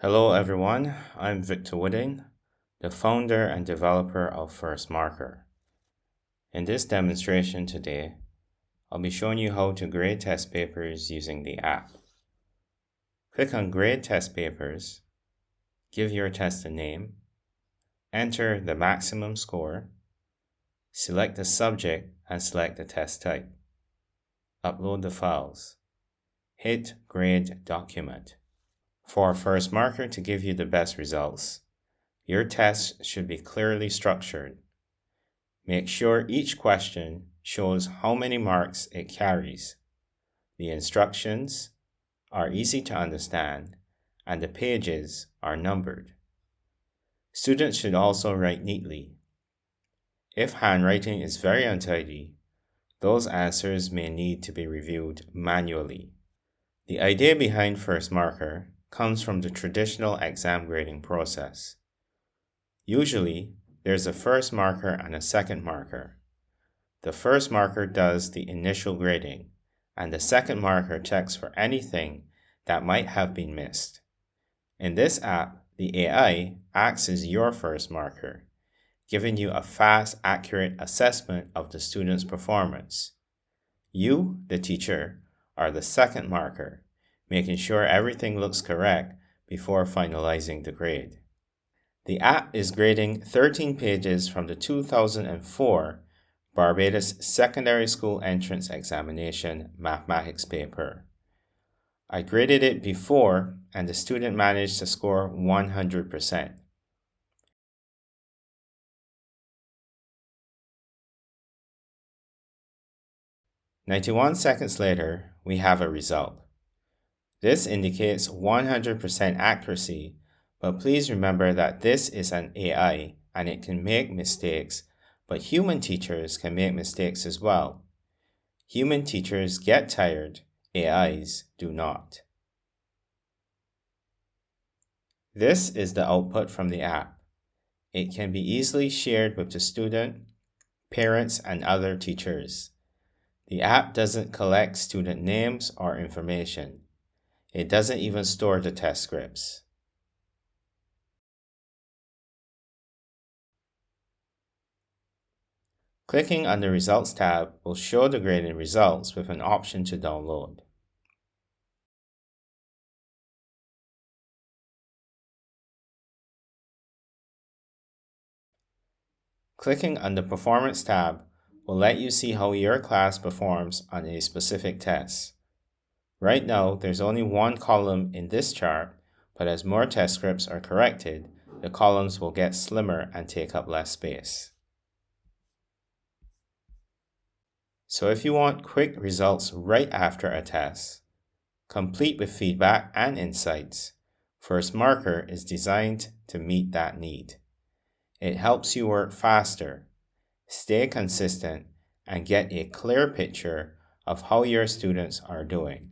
Hello everyone, I'm Victor Wooding, the founder and developer of FirstMarker. In this demonstration today, I'll be showing you how to grade test papers using the app. Click on Grade Test Papers, give your test a name, enter the maximum score, select the subject and select the test type. Upload the files. Hit Grade Document. For FirstMarker to give you the best results, your test should be clearly structured. Make sure each question shows how many marks it carries. The instructions are easy to understand and the pages are numbered. Students should also write neatly. If handwriting is very untidy, those answers may need to be reviewed manually. The idea behind FirstMarker comes from the traditional exam grading process. Usually, there's a first marker and a second marker. The first marker does the initial grading, and the second marker checks for anything that might have been missed. In this app, the AI acts as your first marker, giving you a fast, accurate assessment of the student's performance. You, the teacher, are the second marker, making sure everything looks correct before finalizing the grade. The app is grading 13 pages from the 2004 Barbados Secondary School Entrance Examination mathematics paper. I graded it before and the student managed to score 100%. "91 seconds later, we have a result. This indicates 100% accuracy, but please remember that this is an AI and it can make mistakes, but human teachers can make mistakes as well. Human teachers get tired, AIs do not. This is the output from the app. It can be easily shared with the student, parents, and other teachers. The app doesn't collect student names or information. It doesn't even store the test scripts. Clicking on the Results tab will show the graded results with an option to download. Clicking on the Performance tab will let you see how your class performs on a specific test. Right now, there's only one column in this chart, but as more test scripts are corrected, the columns will get slimmer and take up less space. So if you want quick results right after a test, complete with feedback and insights, FirstMarker is designed to meet that need. It helps you work faster, stay consistent, and get a clear picture of how your students are doing.